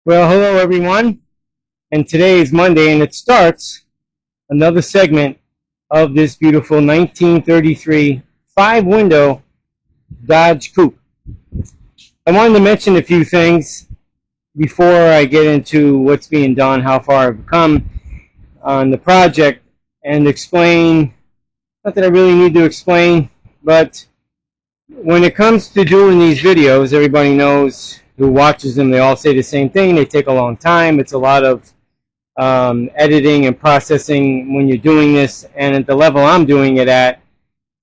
Well, hello everyone, and today is Monday, and it starts another segment of this beautiful 1933 five-window Dodge Coupe. I wanted to mention a few things before I get into what's being done, how far I've come on the project, and explain, not that I really need to explain, but when it comes to doing these videos, everybody knows who watches them, they all say the same thing. They take a long time. It's a lot of editing and processing when you're doing this, and at the level I'm doing it at,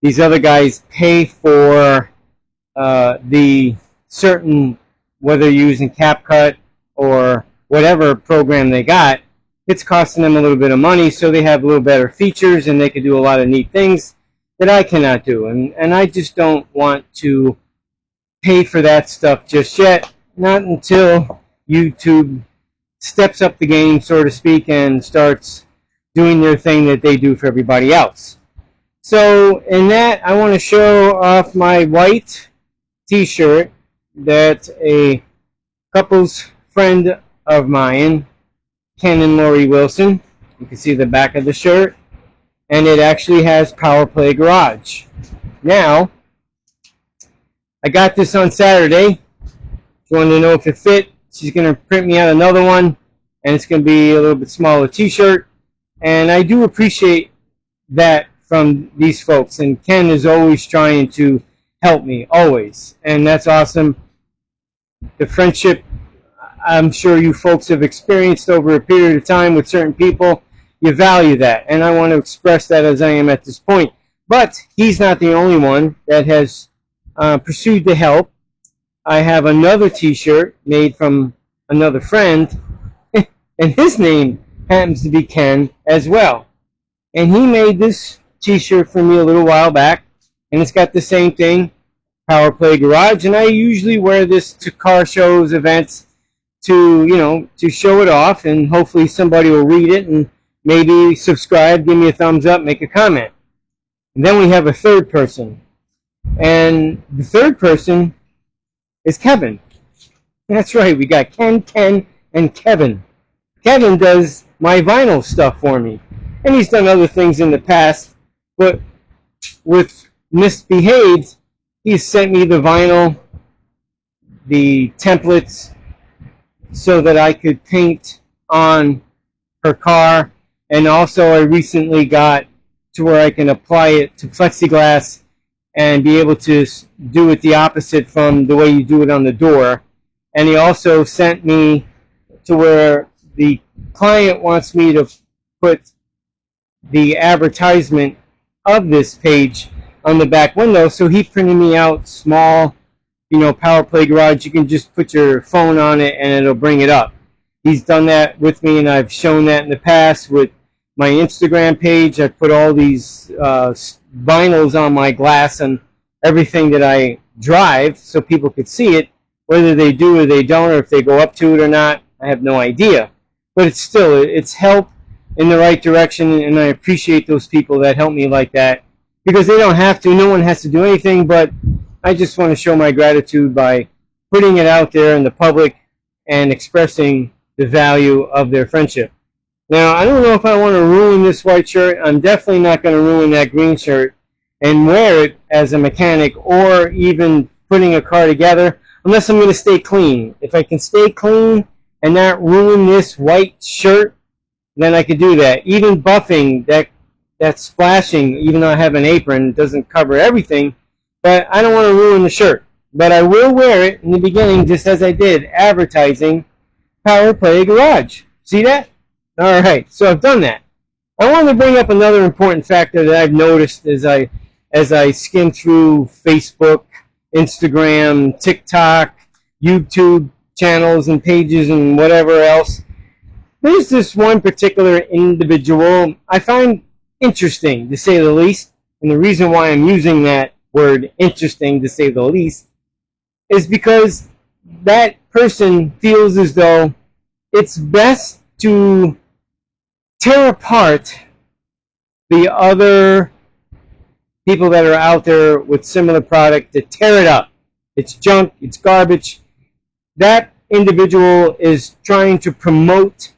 these other guys pay for the certain, whether you're using CapCut or whatever program they got, it's costing them a little bit of money, so they have a little better features and they can do a lot of neat things that I cannot do, and I just don't want to pay for that stuff just yet, not until YouTube steps up the game, so to speak, and starts doing their thing that they do for everybody else. So in that, I want to show off my white t-shirt that a couple's friend of mine, Ken and Lori Wilson, you can see the back of the shirt, and it actually has Power Play Garage. Now, I got this on Saturday. She wanted to know if it fit. She's going to print me out another one, and it's going to be a little bit smaller t-shirt. And I do appreciate that from these folks. And Ken is always trying to help me, always. And that's awesome. The friendship, I'm sure you folks have experienced over a period of time with certain people. You value that, and I want to express that as I am at this point. But he's not the only one that has pursued the help. I have another t-shirt made from another friend, and his name happens to be Ken as well. And he made this t-shirt for me a little while back, and it's got the same thing, Power Play Garage, and I usually wear this to car shows, events, to show it off, and hopefully somebody will read it and maybe subscribe, give me a thumbs up, make a comment. And then we have a third person. And the third person is Kevin. That's right, we got Ken, and Kevin. Kevin does my vinyl stuff for me. And he's done other things in the past, but with Misbehaved, he's sent me the vinyl, the templates, so that I could paint on her car. And also I recently got to where I can apply it to plexiglass and be able to do it the opposite from the way you do it on the door. And he also sent me to where the client wants me to put the advertisement of this page on the back window, so he printed me out small, Power Play Garage. You can just put your phone on it and it'll bring it up. He's done that with me, and I've shown that in the past with my Instagram page. I put all these vinyls on my glass and everything that I drive so people could see it. Whether they do or they don't, or if they go up to it or not, I have no idea. But it's help in the right direction, and I appreciate those people that help me like that, because they don't have to. No one has to do anything, but I just want to show my gratitude by putting it out there in the public and expressing the value of their friendship. Now, I don't know if I want to ruin this white shirt. I'm definitely not going to ruin that green shirt and wear it as a mechanic or even putting a car together, unless I'm going to stay clean. If I can stay clean and not ruin this white shirt, then I could do that. Even buffing, that splashing, even though I have an apron, doesn't cover everything, but I don't want to ruin the shirt. But I will wear it in the beginning, just as I did, advertising Power Play Garage. See that? All right, so I've done that. I want to bring up another important factor that I've noticed as I skim through Facebook, Instagram, TikTok, YouTube channels and pages and whatever else. There's this one particular individual I find interesting, to say the least, and the reason why I'm using that word, interesting, to say the least, is because that person feels as though it's best to tear apart the other people that are out there with similar product, to tear it up. It's junk, it's garbage. That individual is trying to promote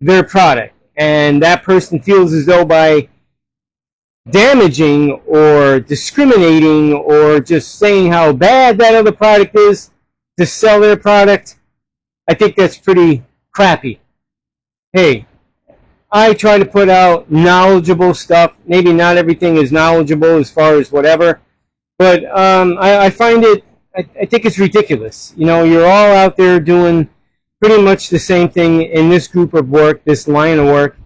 their product, and that person feels as though by damaging or discriminating or just saying how bad that other product is to sell their product, I think that's pretty crappy. Hey, I try to put out knowledgeable stuff. Maybe not everything is knowledgeable as far as whatever, but I find it, I think it's ridiculous. You know, you're all out there doing pretty much the same thing in this group of work, this line of work.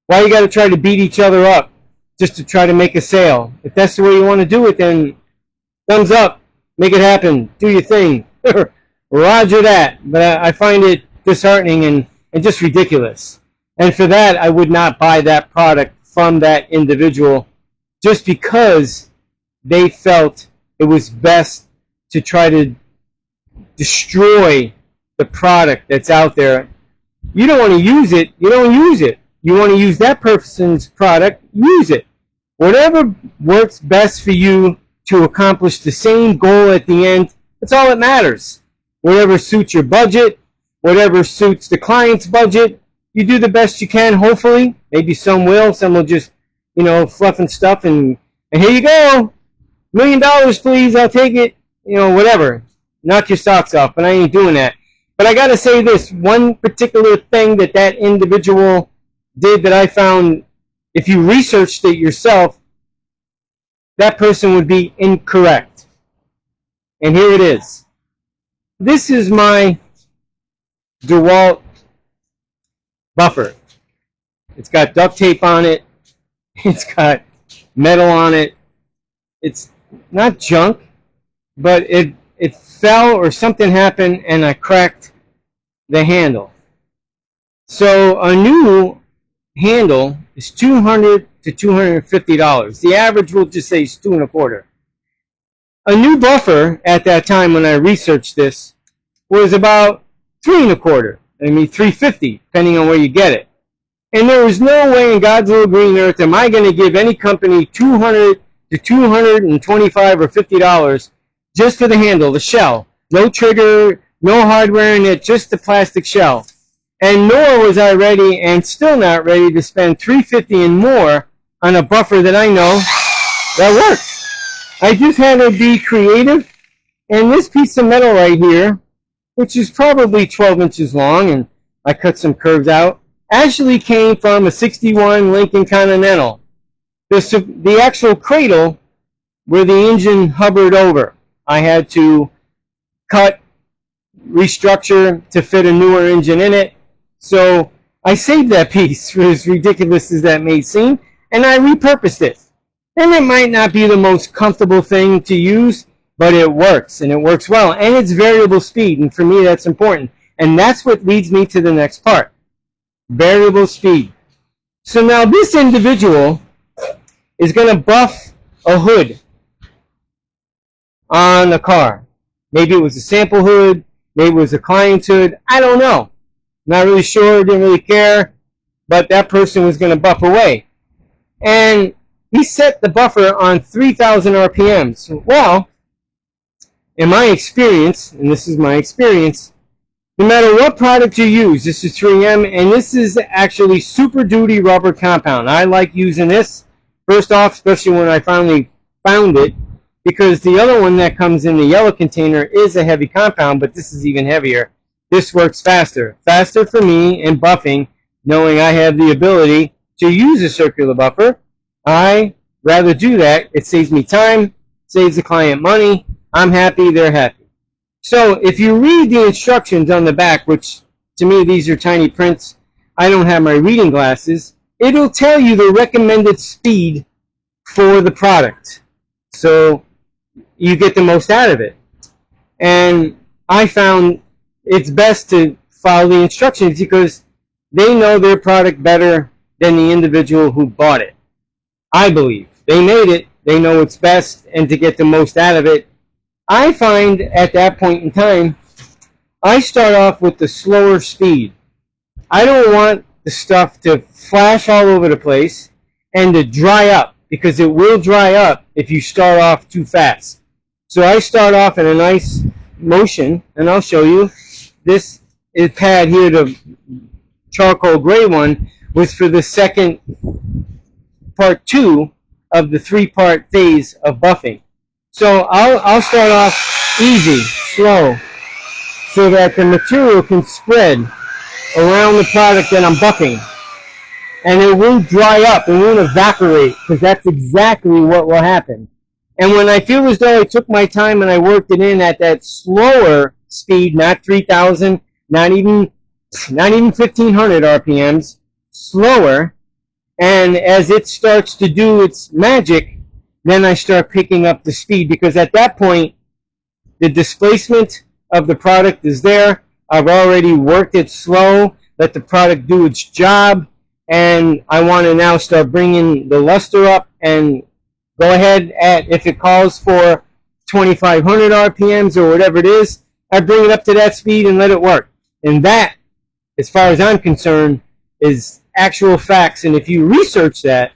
Why you got to try to beat each other up just to try to make a sale? If that's the way you want to do it, then thumbs up, make it happen, do your thing. Roger that. But I find it disheartening and just ridiculous. And for that, I would not buy that product from that individual just because they felt it was best to try to destroy the product that's out there. You don't want to use it, you don't use it. You want to use that person's product, use it. Whatever works best for you to accomplish the same goal at the end, that's all that matters. Whatever suits your budget, whatever suits the client's budget, you do the best you can, hopefully. Maybe some will just, you know, fluff and stuff, and here you go. $1 million, please, I'll take it. You know, whatever. Knock your socks off, but I ain't doing that. But I got to say this, one particular thing that individual did that I found, if you researched it yourself, that person would be incorrect. And here it is. This is my DeWalt buffer. It's got duct tape on it. It's got metal on it. It's not junk, but it fell or something happened and I cracked the handle. So a new handle is $200 to $250. The average, we'll just say, is $2.25. A new buffer at that time when I researched this was about $3.25. I mean, $3.50, depending on where you get it. And there was no way in God's little green earth am I going to give any company $200 to $225 or $50 just for the handle, the shell. No trigger, no hardware in it, just the plastic shell. And nor was I ready, and still not ready, to spend $3.50 and more on a buffer that I know that works. I just had to be creative, and this piece of metal right here, which is probably 12 inches long, and I cut some curves out, actually came from a 61 Lincoln Continental. The actual cradle where the engine hovered over, I had to cut, restructure to fit a newer engine in it. So I saved that piece, for as ridiculous as that may seem, and I repurposed it. And it might not be the most comfortable thing to use, but it works, and it works well, and it's variable speed, and for me that's important. And that's what leads me to the next part, variable speed. So now this individual is going to buff a hood on the car. Maybe it was a sample hood, maybe it was a client's hood, I don't know. Not really sure, didn't really care, but that person was going to buff away. And he set the buffer on 3,000 RPMs. Well, in my experience, and this is my experience, no matter what product you use, this is 3M, and this is actually Super Duty rubber compound. I like using this, first off, especially when I finally found it, because the other one that comes in the yellow container is a heavy compound, but this is even heavier. This works faster. Faster for me in buffing, knowing I have the ability to use a circular buffer. I rather do that. It saves me time, saves the client money. I'm happy, they're happy. So if you read the instructions on the back, which to me these are tiny prints, I don't have my reading glasses, it'll tell you the recommended speed for the product. So you get the most out of it. And I found it's best to follow the instructions because they know their product better than the individual who bought it. I believe. They made it, they know it's best, and to get the most out of it, I find at that point in time, I start off with the slower speed. I don't want the stuff to flash all over the place and to dry up, because it will dry up if you start off too fast. So I start off in a nice motion, and I'll show you. this pad here, the charcoal gray one, was for the second part 2 of the 3-part phase of buffing. So I'll start off easy, slow, so that the material can spread around the product that I'm buffing. And it won't dry up, it won't evaporate, because that's exactly what will happen. And when I feel as though I took my time and I worked it in at that slower speed, not 3,000, not even 1,500 RPMs, slower, and as it starts to do its magic, then I start picking up the speed, because at that point, the displacement of the product is there. I've already worked it slow, let the product do its job, and I want to now start bringing the luster up and go ahead at, if it calls for 2,500 RPMs or whatever it is, I bring it up to that speed and let it work. And that, as far as I'm concerned, is actual facts. And if you research that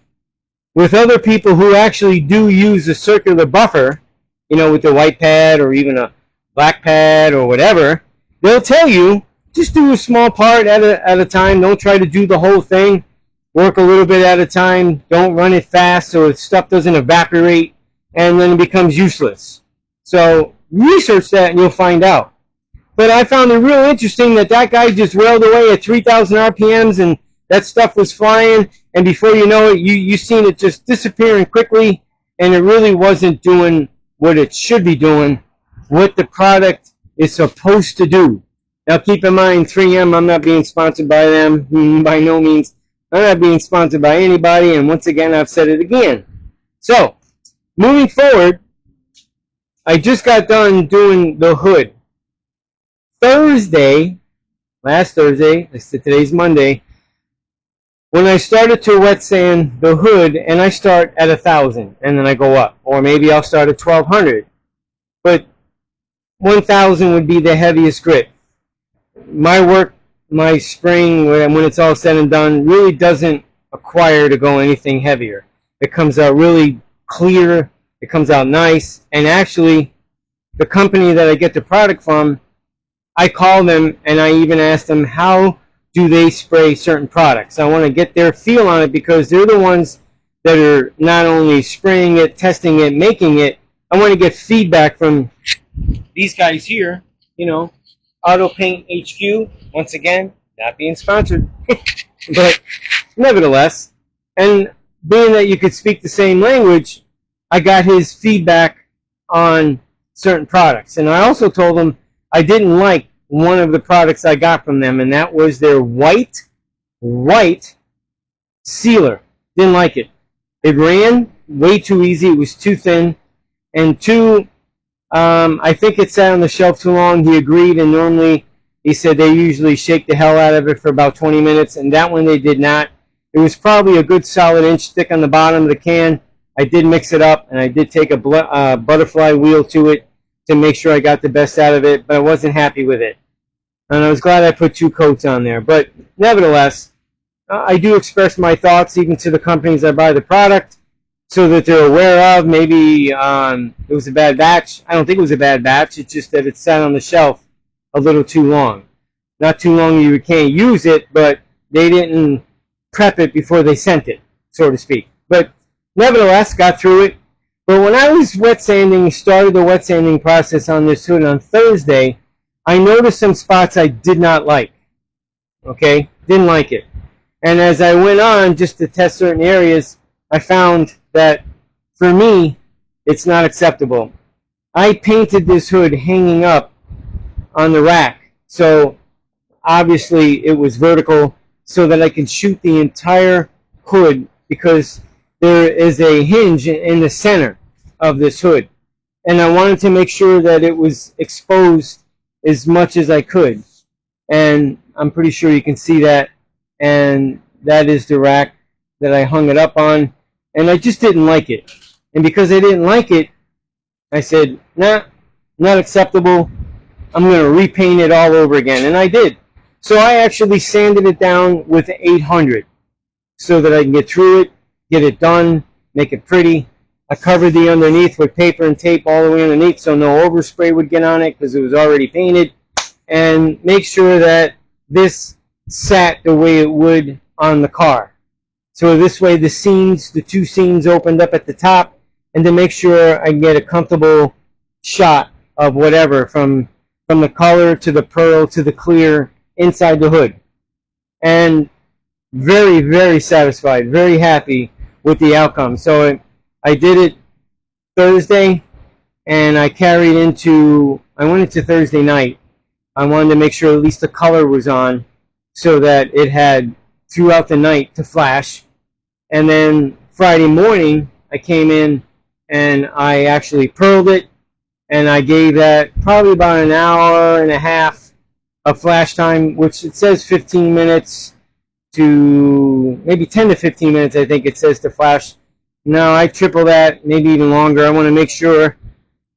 with other people who actually do use a circular buffer, you know, with the white pad or even a black pad or whatever, they'll tell you, just do a small part at a time. Don't try to do the whole thing. Work a little bit at a time. Don't run it fast so stuff doesn't evaporate and then it becomes useless. So research that and you'll find out. But I found it real interesting that guy just railed away at 3,000 RPMs and that stuff was flying, and before you know it, you seen it just disappearing quickly, and it really wasn't doing what it should be doing, what the product is supposed to do. Now keep in mind, 3M, I'm not being sponsored by them, by no means. I'm not being sponsored by anybody, and once again, I've said it again. So, moving forward, I just got done doing the hood. Last Thursday, today's Monday, when I started to wet sand the hood, and I start at 1,000, and then I go up. Or maybe I'll start at 1,200. But 1,000 would be the heaviest grit. My work, my spring, when it's all said and done, really doesn't acquire to go anything heavier. It comes out really clear, it comes out nice, and actually, the company that I get the product from, I call them and I even ask them how do they spray certain products. I want to get their feel on it because they're the ones that are not only spraying it, testing it, making it. I want to get feedback from these guys here, you know, Auto Paint HQ, once again, not being sponsored, but nevertheless, and being that you could speak the same language, I got his feedback on certain products. And I also told him I didn't like one of the products I got from them, and that was their white sealer. Didn't like it. It ran way too easy. It was too thin. And two, I think it sat on the shelf too long. He agreed, and normally he said they usually shake the hell out of it for about 20 minutes, and that one they did not. It was probably a good solid inch thick on the bottom of the can. I did mix it up, and I did take a butterfly wheel to it to make sure I got the best out of it, but I wasn't happy with it. And I was glad I put 2 coats on there. But nevertheless, I do express my thoughts even to the companies that buy the product so that they're aware of. Maybe it was a bad batch. I don't think it was a bad batch. It's just that it sat on the shelf a little too long. Not too long you can't use it, but they didn't prep it before they sent it, so to speak. But nevertheless, got through it. But when I was started the wet sanding process on this hood on Thursday, I noticed some spots I did not like. Okay? Didn't like it. And as I went on just to test certain areas, I found that for me, it's not acceptable. I painted this hood hanging up on the rack. So obviously it was vertical so that I could shoot the entire hood because there is a hinge in the center of this hood. And I wanted to make sure that it was exposed as much as I could. And I'm pretty sure you can see that. And that is the rack that I hung it up on. And I just didn't like it. And because I didn't like it, I said, nah, not acceptable. I'm going to repaint it all over again. And I did. So I actually sanded it down with 800 so that I can get through it, get it done, make it pretty. I covered the underneath with paper and tape all the way underneath so no overspray would get on it because it was already painted. and make sure that this sat the way it would on the car. So this way the two seams opened up at the top, and to make sure I can get a comfortable shot of whatever from the color to the pearl to the clear inside the hood. And very, very satisfied, very happy with the outcome. So I did it Thursday, and I went into Thursday night. I wanted to make sure at least the color was on so that it had throughout the night to flash. And then Friday morning, I came in and I actually pearled it, and I gave that probably about an hour and a half of flash time, which it says 15 minutes to maybe 10 to 15 minutes, I think it says, to flash. No, I triple that, maybe even longer. I want to make sure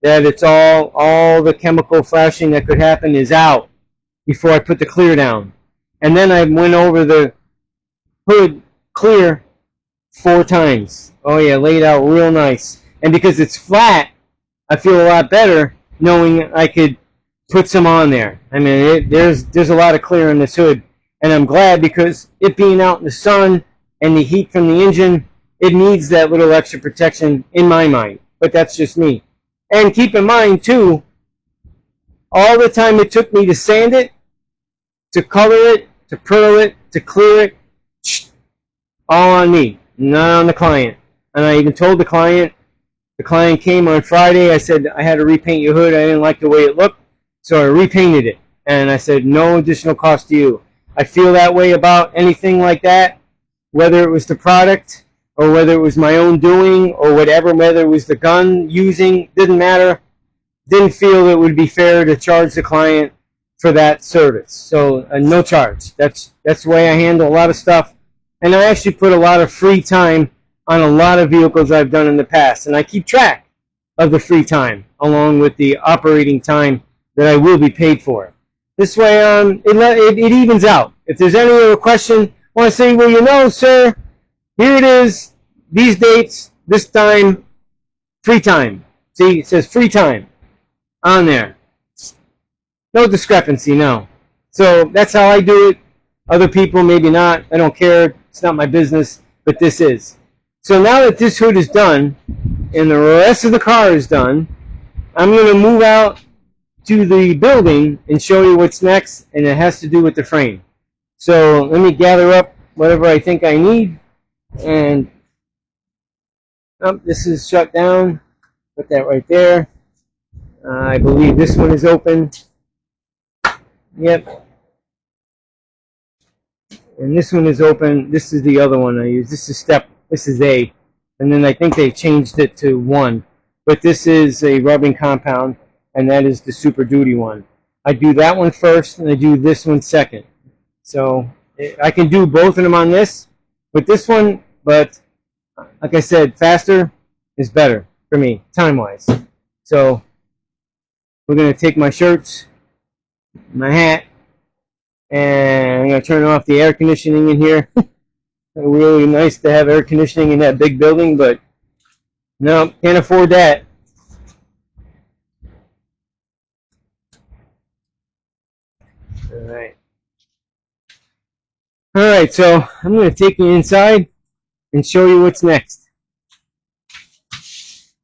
that it's all the chemical flashing that could happen is out before I put the clear down. And then I went over the hood clear 4 times. Oh yeah, laid out real nice. And because it's flat, I feel a lot better knowing I could put some on there. I mean, there's a lot of clear in this hood, and I'm glad, because it being out in the sun and the heat from the engine, it needs that little extra protection in my mind. But that's just me. And keep in mind too, all the time it took me to sand it, to color it, to pearl it, to clear it, all on me, not on the client. And I even told the client came on Friday. I said, I had to repaint your hood. I didn't like the way it looked, so I repainted it. And I said, no additional cost to you. I feel that way about anything like that, whether it was the product or whether it was my own doing or whatever, whether it was the gun using, didn't matter. Didn't feel it would be fair to charge the client for that service. So no charge. That's the way I handle a lot of stuff. And I actually put a lot of free time on a lot of vehicles I've done in the past, and I keep track of the free time along with the operating time that I will be paid for. This way, it evens out. If there's any other question, I want to say, well, you know, sir, here it is, these dates, this time, free time. See, it says free time on there. No discrepancy, no. So that's how I do it. Other people, maybe not. I don't care. It's not my business, but this is. So now that this hood is done and the rest of the car is done, I'm going to move out to the building and show you what's next, and it has to do with the frame. So let me gather up whatever I think I need, and this is shut down. Put that right there. I believe this one is open. Yep. And this one is open. This is the other one I use. This is A. And then I think they changed it to 1. But this is a rubbing compound, and that is the Super Duty one. I do that one first, and I do this one second. So I can do both of them on this with this one, but like I said, faster is better for me, time-wise. So we're going to take my shirts, my hat, and I'm going to turn off the air conditioning in here. Really nice to have air conditioning in that big building, but no, can't afford that. All right, so I'm going to take you inside and show you what's next.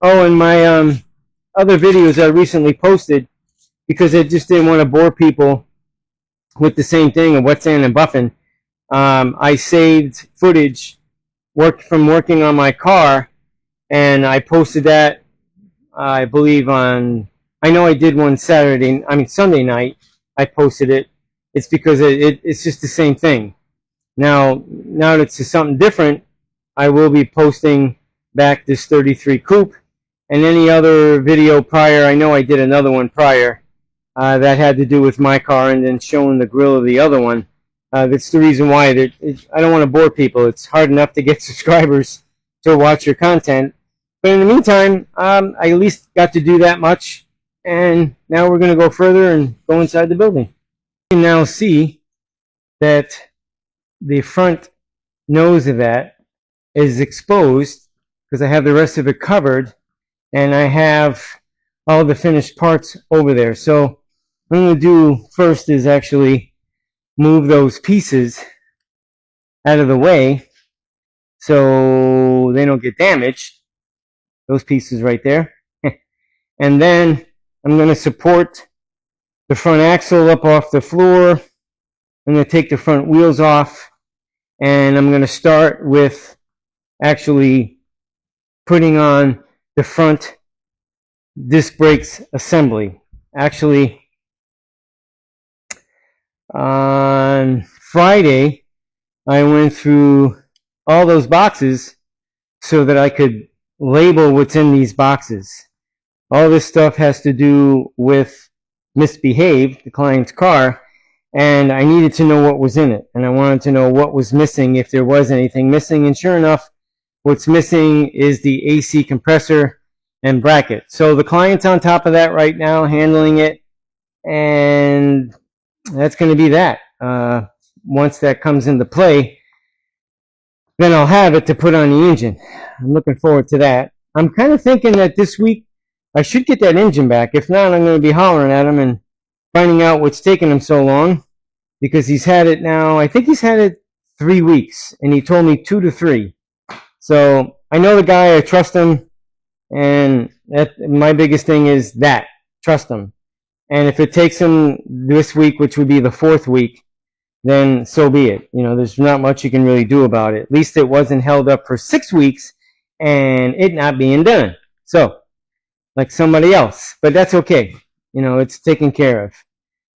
Oh, and my other videos I recently posted, because I just didn't want to bore people with the same thing of wet sand and buffing. I saved footage from working on my car, and I posted that, I believe, I know I did one Sunday night. I posted it. It's because it's just the same thing. Now that it's something different, I will be posting back this 33 Coupe, and any other video prior. I know I did another one prior that had to do with my car, and then showing the grill of the other one. That's the reason why I don't want to bore people. It's hard enough to get subscribers to watch your content. But in the meantime, I at least got to do that much. And now we're going to go further and go inside the building. You can now see that the front nose of that is exposed because I have the rest of it covered. And I have all the finished parts over there. So what I'm going to do first is actually move those pieces out of the way so they don't get damaged. Those pieces right there. And then I'm going to support the front axle up off the floor. I'm going to take the front wheels off, and I'm going to start with actually putting on the front disc brakes assembly. Actually, on Friday, I went through all those boxes so that I could label what's in these boxes. All this stuff has to do with Misbehaved, the client's car, and I needed to know what was in it, and I wanted to know what was missing, if there was anything missing, and sure enough, what's missing is the AC compressor and bracket. So the client's on top of that right now, handling it, and that's going to be that. Once that comes into play, then I'll have it to put on the engine. I'm looking forward to that. I'm kind of thinking that this week I should get that engine back. If not, I'm going to be hollering at him and finding out what's taking him so long, because he's had it now, I think he's had it 3 weeks, and he told me 2 to 3. So I know the guy, I trust him, and my biggest thing is that, trust him. And if it takes him this week, which would be the 4th week, then so be it. You know, there's not much you can really do about it. At least it wasn't held up for 6 weeks and it not being done. So, like somebody else. But that's okay. You know, it's taken care of.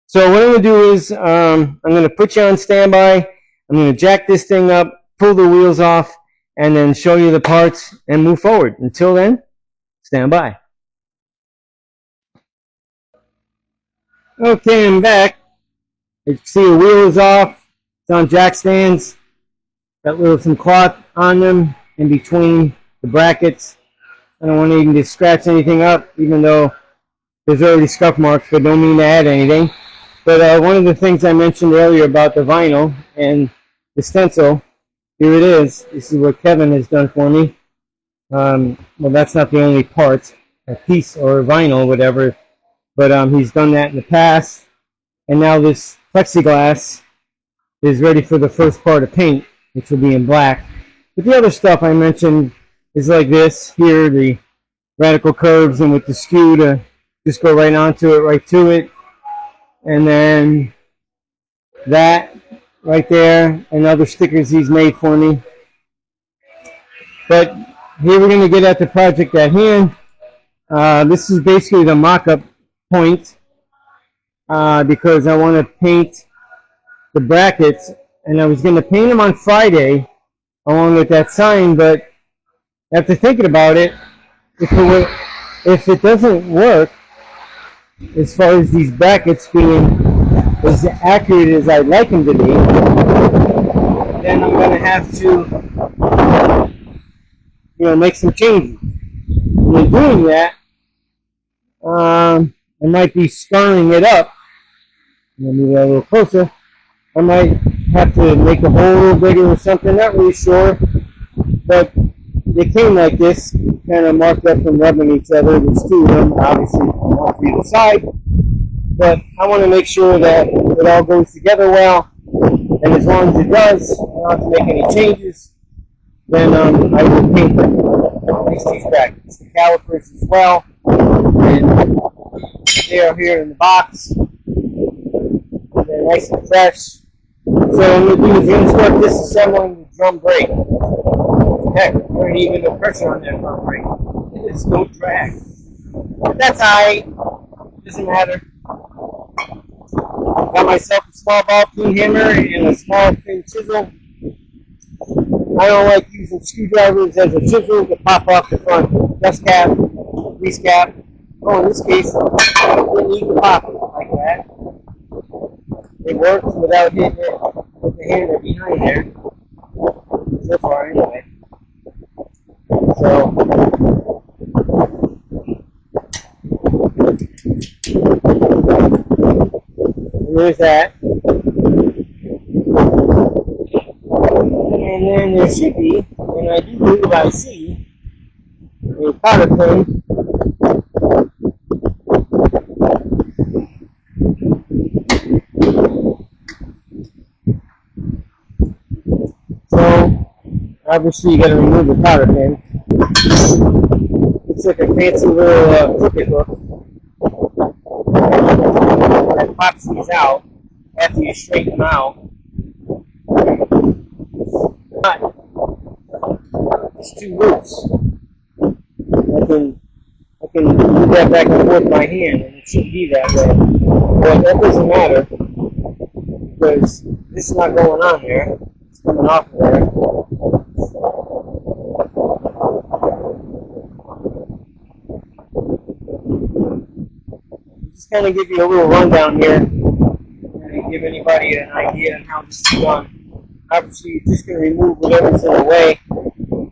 So what I'm going to do is I'm going to put you on standby. I'm going to jack this thing up, pull the wheels off, and then show you the parts and move forward. Until then, stand by. Okay, I'm back. You can see the wheel is off. It's on jack stands. Got some cloth on them in between the brackets. I don't want anything to scratch anything up, even though there's already scuff marks, but don't mean to add anything. But one of the things I mentioned earlier about the vinyl and the stencil, here it is. This is what Kevin has done for me. Well, that's not the only part, a piece or vinyl, whatever, but he's done that in the past. And now this plexiglass is ready for the first part of paint, which will be in black. But the other stuff I mentioned is like this here, the radical curves, and with the skew to just go right onto it, right to it. And then that right there, and other stickers he's made for me. But here we're going to get at the project at hand. This is basically the mock-up point, because I want to paint the brackets, and I was going to paint them on Friday along with that sign, but after thinking about it, if it doesn't work as far as these brackets being as accurate as I'd like them to be, then I'm going to have to, make some changes. And in doing that, I might be scarring it up. Let me move that a little closer. I might have to make a hole a little bigger or something, not really sure. But they came like this, kind of marked up and rubbing each other. There's 2 of them, obviously, on one for either side. But I want to make sure that it all goes together well. And as long as it does, I don't have to make any changes, then I will paint these brackets. The calipers as well. And they are here in the box. They're nice and fresh. So what I'm going to do is I'm going to start disassembling the drum brake. Heck, there ain't even no pressure on that drum brake. There's no drag. But that's alright. Doesn't matter. Got myself a small ball peen hammer and a small thin chisel. I don't like using screwdrivers as a chisel to pop off the front dust cap, grease cap. Oh, in this case, I didn't need to pop it like that. It works without hitting it with the hammer behind there. So far, anyway. So, there's that. And then there should be, and I do believe I see, a powder pen Obviously, you got to remove the cotter pin. Looks like a fancy little crooked hook that pops these out after you straighten them out. But it's too loose. I can move that back and forth by hand, and it should be that way. But that doesn't matter because this is not going on there. It's coming off of there. Just kind of give you a little rundown here and give anybody an idea on how this is done. Obviously, you're just going to remove whatever's in the way.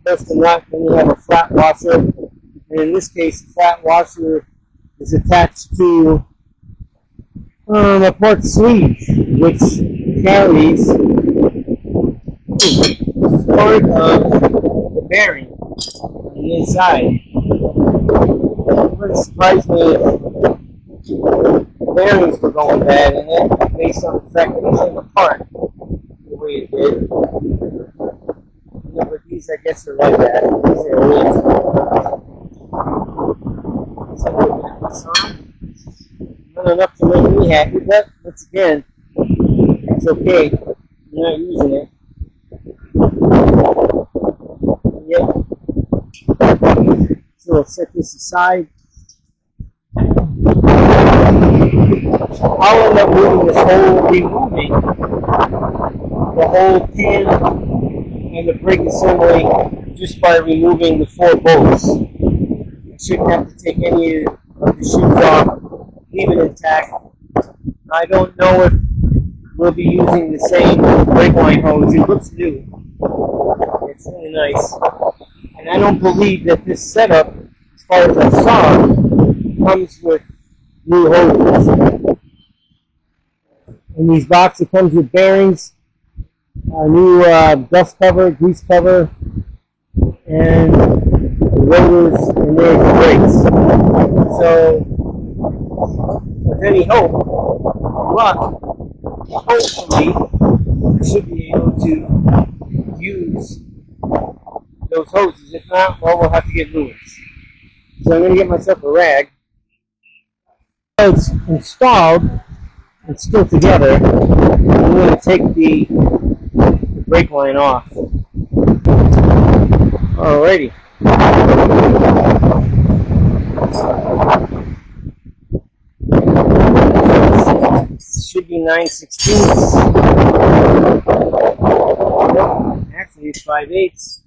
First the nut, then you have a flat washer. And in this case, the flat washer is attached to a port sleeve, which carries part of the bearing on the inside. It really surprised me if the bearings were going bad, and that based on the fact that it came apart the way it did. Yeah, but these, I guess, are like that. These are weird. Not enough to make me happy, but once again, it's okay. I'm not using it. Yep. So I'll set this aside. I'll end up moving this removing the whole pin and the brake assembly just by removing the 4 bolts. You shouldn't have to take any of the shoes off, leave it intact. I don't know if we'll be using the same brake line hose. It looks new. It's really nice. And I don't believe that this setup, as far as I saw, comes with new hoses. In these boxes, it comes with bearings, a new dust cover, grease cover, and the rotors, and there's the brakes. So, with any hope, luck, hopefully, I should be able to use those hoses. If not, well, we'll have to get new ones. So I'm going to get myself a rag. It's installed, it's still together. I'm going to take the brake line off. Alrighty. Should be 9/16. Actually, it's 5/8.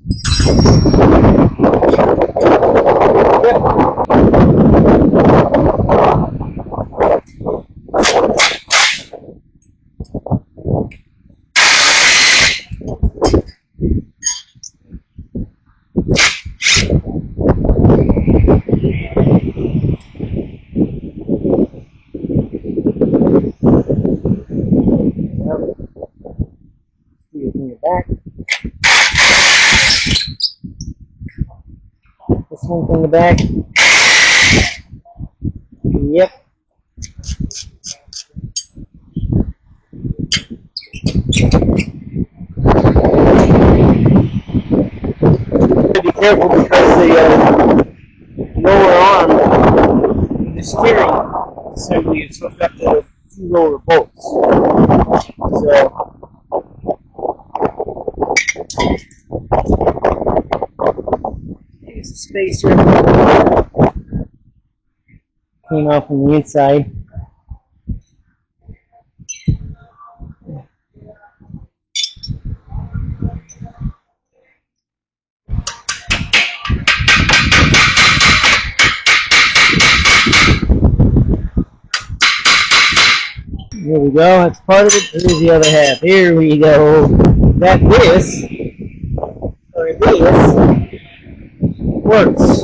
Yep. Back. This one from the back. Yep. Be careful because the lower arm, the steering assembly is hooked up to 2 lower bolts. So here's the spacer. Came out from the inside. Here we go, that's part of it. Here's the other half. Here we go. That this works. It's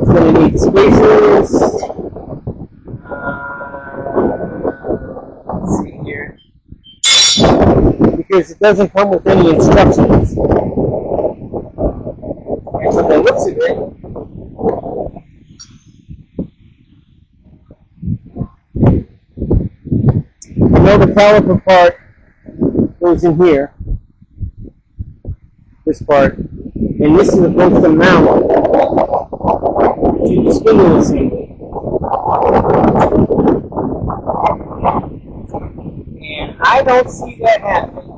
going to need spacers. Let's see here. Because it doesn't come with any instructions. From the looks of it, the caliper part goes in here, this part, and this is supposed to mount to the spindle assembly. And I don't see that happening.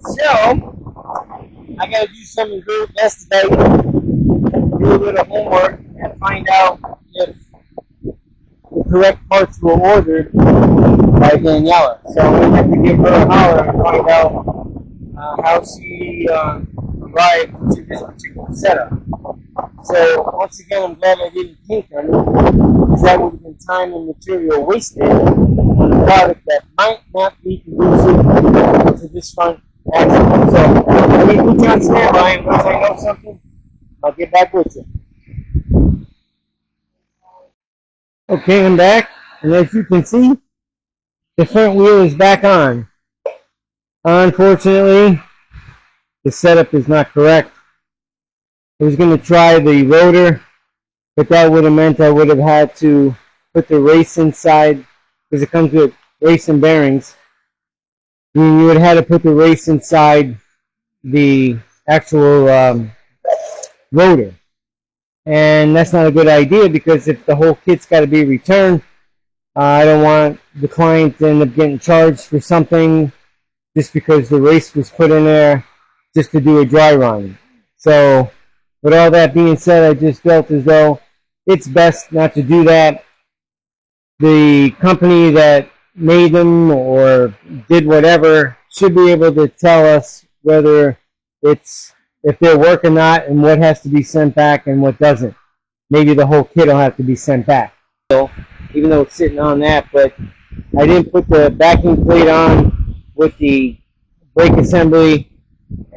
So, I gotta do some investigating, do a little homework, and find out if the correct parts were ordered by Daniela. So I'm gonna have to give her a holler and find out how she arrived to this particular setup. So once again, I'm glad I didn't paint them, because that would have been time and material wasted on a product that might not be conducive to this front axle. So let me put you on standby, and once I know something, I'll get back with you. Okay, I'm back, and as you can see, the front wheel is back on. Unfortunately, the setup is not correct. I was going to try the rotor, but that would have meant I would have had to put the race inside, because it comes with race and bearings. You would have had to put the race inside the actual rotor. And that's not a good idea, because if the whole kit's got to be returned, I don't want the client to end up getting charged for something just because the race was put in there just to do a dry run. So with all that being said, I just felt as though it's best not to do that. The company that made them or did whatever should be able to tell us whether if they work or not, and what has to be sent back and what doesn't. Maybe the whole kit will have to be sent back, even though it's sitting on that. But I didn't put the backing plate on with the brake assembly,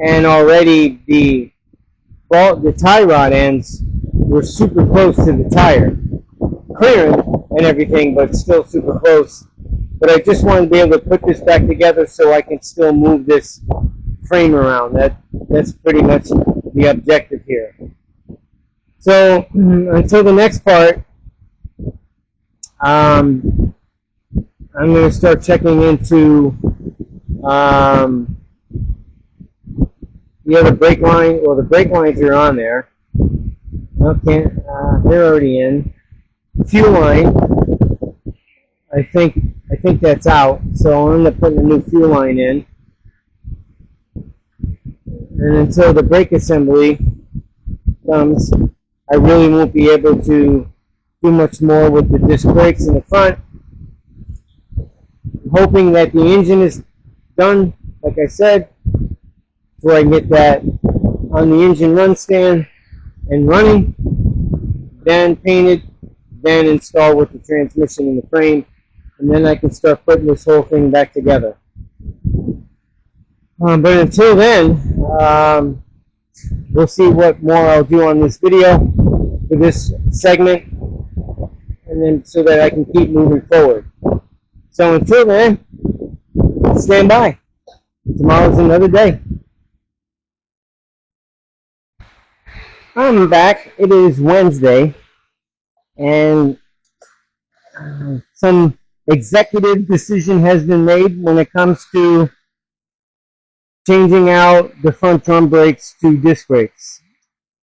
and already the tie rod ends were super close to the tire, clearing and everything, but still super close. But I just wanted to be able to put this back together so I can still move this frame around. That's pretty much the objective here. So until the next part, I'm going to start checking into the other brake line. Well, the brake lines are on there. Okay, they're already in. Fuel line, I think that's out. So I'll end up putting a new fuel line in. And until the brake assembly comes, I really won't be able to do much more with the disc brakes in the front. I'm hoping that the engine is done, like I said, so I can get that on the engine run stand and running, then painted, then install with the transmission and the frame, and then I can start putting this whole thing back together. But until then, we'll see what more I'll do on this video for this segment, and then so that I can keep moving forward. So until then, stand by. Tomorrow's another day. I'm back. It is Wednesday, and some executive decision has been made when it comes to changing out the front drum brakes to disc brakes.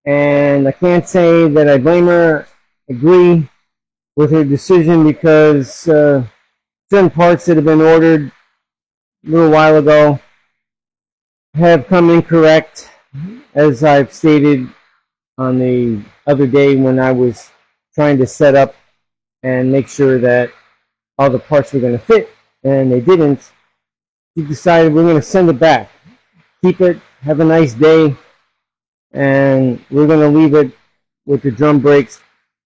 And I can't say that I blame her, agree with her decision, because certain parts that have been ordered a little while ago have come incorrect, as I've stated on the other day when I was trying to set up and make sure that all the parts were going to fit, and they didn't. We decided we're going to send it back. Keep it, have a nice day, and we're going to leave it with the drum brakes.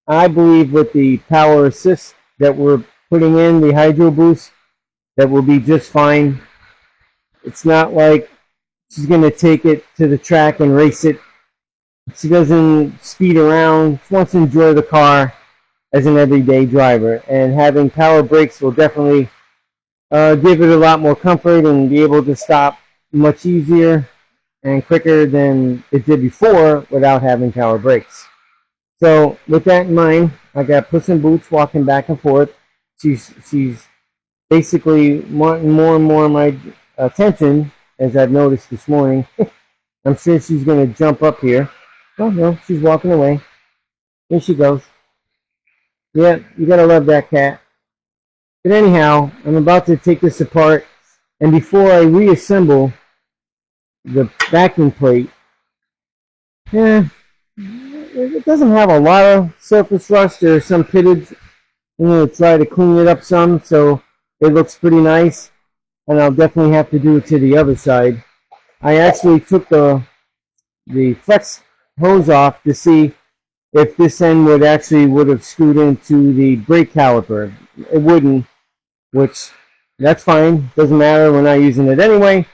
I believe with the power assist that we're putting in, the hydro boost, that will be just fine. It's not like she's going to take it to the track and race it. She doesn't speed around. She wants to enjoy the car as an everyday driver, and having power brakes will definitely give it a lot more comfort and be able to stop much easier and quicker than it did before without having power brakes. So with that in mind, I got Puss in Boots walking back and forth. she's basically wanting more and more of my attention, as I've noticed this morning. I'm sure she's going to jump up here. Oh no, she's walking away. Here she goes. Yeah, you gotta love that cat. But anyhow, I'm about to take this apart, and before I reassemble the backing plate, it doesn't have a lot of surface rust. There's some pitted. I'm going to try to clean it up some so it looks pretty nice, and I'll definitely have to do it to the other side. I actually took the flex hose off to see if this end would have screwed into the brake caliper. It wouldn't, which that's fine. Doesn't matter. We're not using it anyway.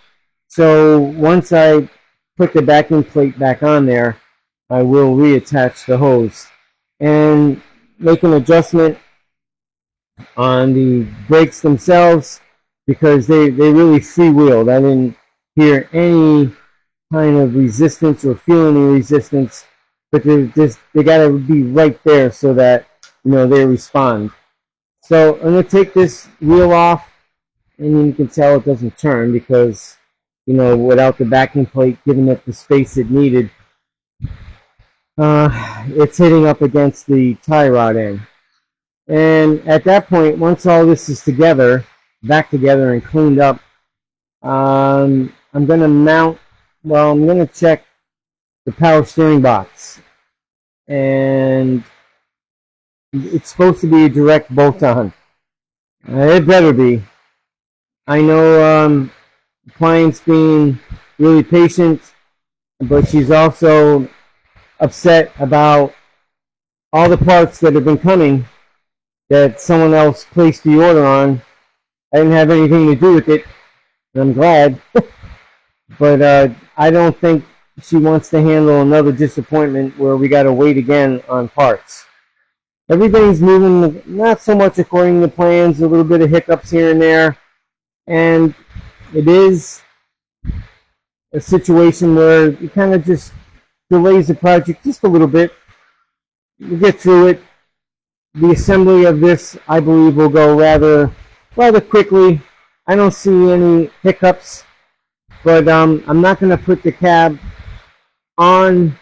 So once I put the backing plate back on there, I will reattach the hose and make an adjustment on the brakes themselves because they really freewheeled. I didn't hear any kind of resistance or feel any resistance, but they got to be right there so that they respond. So I'm going to take this wheel off, and you can tell it doesn't turn because without the backing plate giving it the space it needed, it's hitting up against the tie rod end. And at that point, once all this is back together and cleaned up, I'm going to I'm going to check the power steering box. And it's supposed to be a direct bolt-on. It better be. I know the client's being really patient, but she's also upset about all the parts that have been coming that someone else placed the order on. I didn't have anything to do with it, and I'm glad. But I don't think she wants to handle another disappointment where we got to wait again on parts. Everything's moving not so much according to plans, a little bit of hiccups here and there, and it is a situation where it kind of just delays the project just a little bit. We'll get through it. The assembly of this, I believe, will go rather quickly. I don't see any hiccups, but I'm not going to put the cab on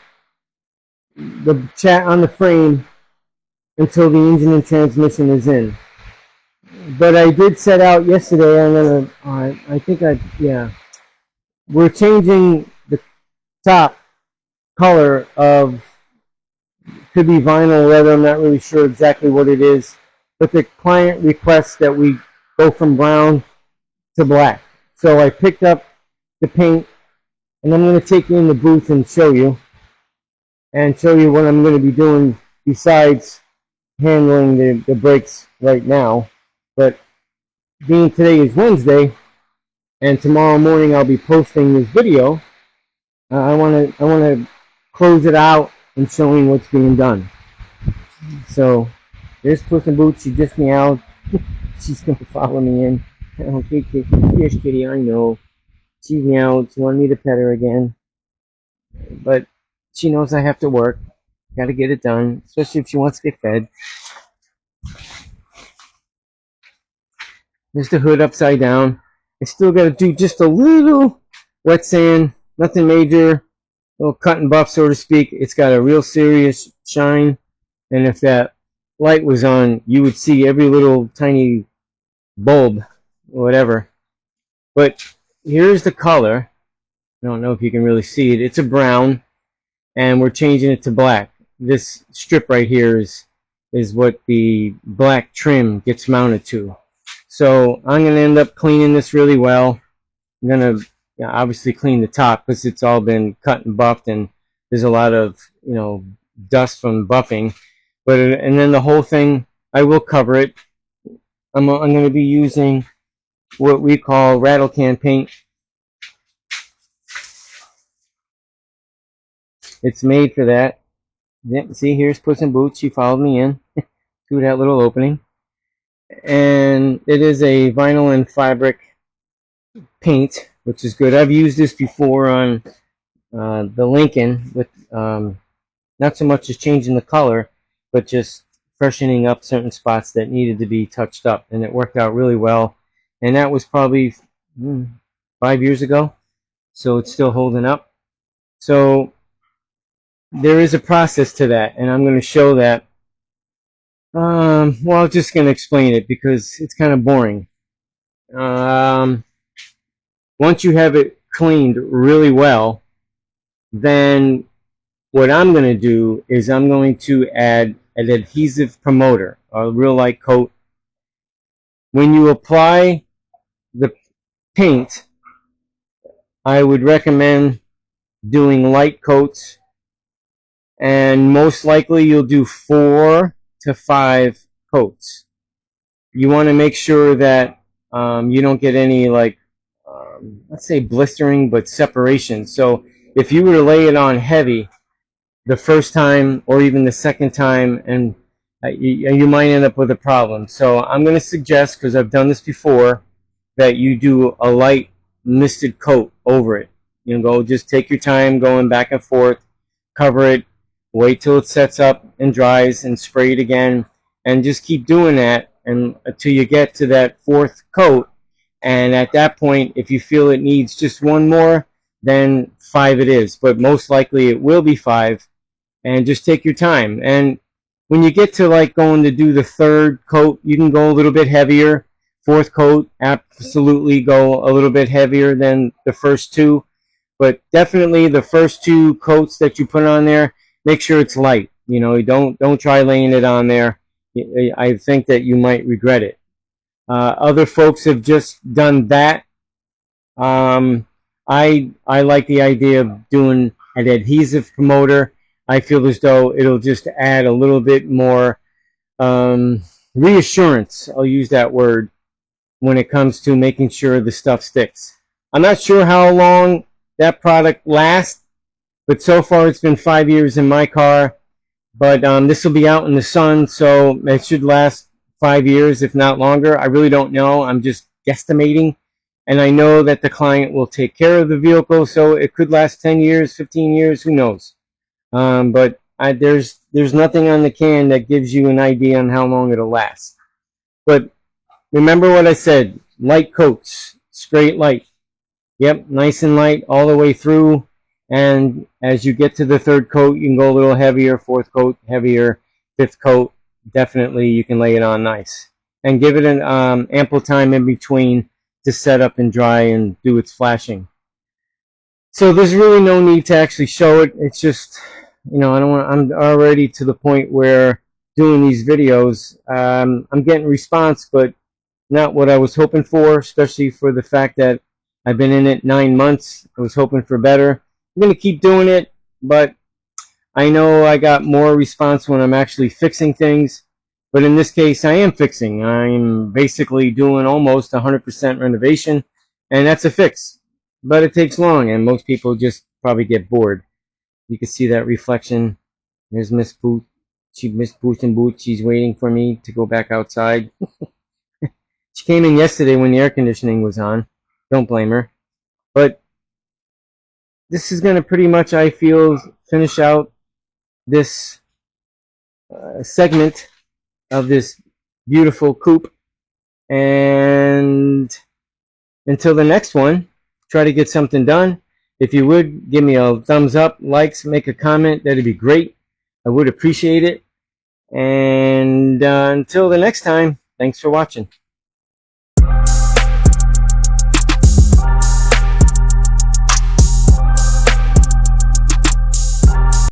the frame until the engine and transmission is in. But I did set out yesterday. We're changing the top color of, could be vinyl or leather, I'm not really sure exactly what it is, but the client requests that we go from brown to black. So I picked up the paint, and I'm going to take you in the booth and show you what I'm going to be doing besides handling the brakes right now. But being today is Wednesday, and tomorrow morning I'll be posting this video, I want to close it out and showing what's being done. So there's Puss in Boots. She just meowed. She's going to follow me in. Okay, here's Kitty. I know. She meowed. She wanted me to pet her again. But she knows I have to work. Got to get it done, especially if she wants to get fed. There's the hood upside down. I still got to do just a little wet sand. Nothing major. A little cut and buff, so to speak. It's got a real serious shine. And if that light was on, you would see every little tiny bulb or whatever. But here's the color. I don't know if you can really see it. It's a brown, and we're changing it to black. This strip right here is what the black trim gets mounted to. So I'm going to end up cleaning this really well. I'm going to obviously clean the top because it's all been cut and buffed, and there's a lot of dust from buffing. And then the whole thing, I will cover it. I'm going to be using what we call rattle can paint. It's made for that. See, here's Puss in Boots. She followed me in through that little opening. And it is a vinyl and fabric paint, which is good. I've used this before on the Lincoln with not so much as changing the color, but just freshening up certain spots that needed to be touched up, and it worked out really well. And that was probably 5 years ago, so it's still holding up. So there is a process to that, and I'm going to show that. Well, I'm just going to explain it because it's kind of boring. Once you have it cleaned really well, then what I'm going to do is I'm going to add an adhesive promoter, a real light coat. When you apply the paint, I would recommend doing light coats, and most likely you'll do 4 to 5 coats. You want to make sure that you don't get any, like, let's say blistering, but separation. So if you were to lay it on heavy the first time or even the second time, and you might end up with a problem. So I'm going to suggest, because I've done this before, that you do a light misted coat over it. You know, just take your time going back and forth, cover it, wait till it sets up and dries, and spray it again, and just keep doing that until you get to that 4th coat. And at that point, if you feel it needs just one more, then 5 it is. But most likely it will be 5. And just take your time. And when you get to like going to do the 3rd coat, you can go a little bit heavier. 4th coat, absolutely go a little bit heavier than the first 2. But definitely the first 2 coats that you put on there, make sure it's light. You know, don't try laying it on there. I think that you might regret it. Other folks have just done that. I like the idea of doing an adhesive promoter. I feel as though it'll just add a little bit more reassurance, I'll use that word, when it comes to making sure the stuff sticks. I'm not sure how long that product lasts, but so far it's been 5 years in my car. But this will be out in the sun, so it should last 5 years, if not longer. I really don't know. I'm just guesstimating. And I know that the client will take care of the vehicle, so it could last 10 years, 15 years, who knows. But there's nothing on the can that gives you an idea on how long it'll last. But remember what I said, light coats, straight light. Yep, nice and light all the way through. And as you get to the 3rd coat, you can go a little heavier, 4th coat heavier, 5th coat, definitely you can lay it on nice. And give it an ample time in between to set up and dry and do its flashing. So there's really no need to actually show it. It's just, you know, I'm already to the point where doing these videos, I'm getting response, but not what I was hoping for, especially for the fact that I've been in it 9 months. I was hoping for better. I'm going to keep doing it, but I know I got more response when I'm actually fixing things. But in this case, I am fixing. I'm basically doing almost 100% renovation, and that's a fix. But it takes long, and most people just probably get bored. You can see that reflection. There's Miss Boot. Miss Boot and Boot. She's waiting for me to go back outside. She came in yesterday when the air conditioning was on. Don't blame her. But this is going to pretty much, I feel, finish out this segment of this beautiful coupe. And until the next one, try to get something done. If you would, give me a thumbs up, likes, make a comment. That'd be great. I would appreciate it. And until the next time, thanks for watching.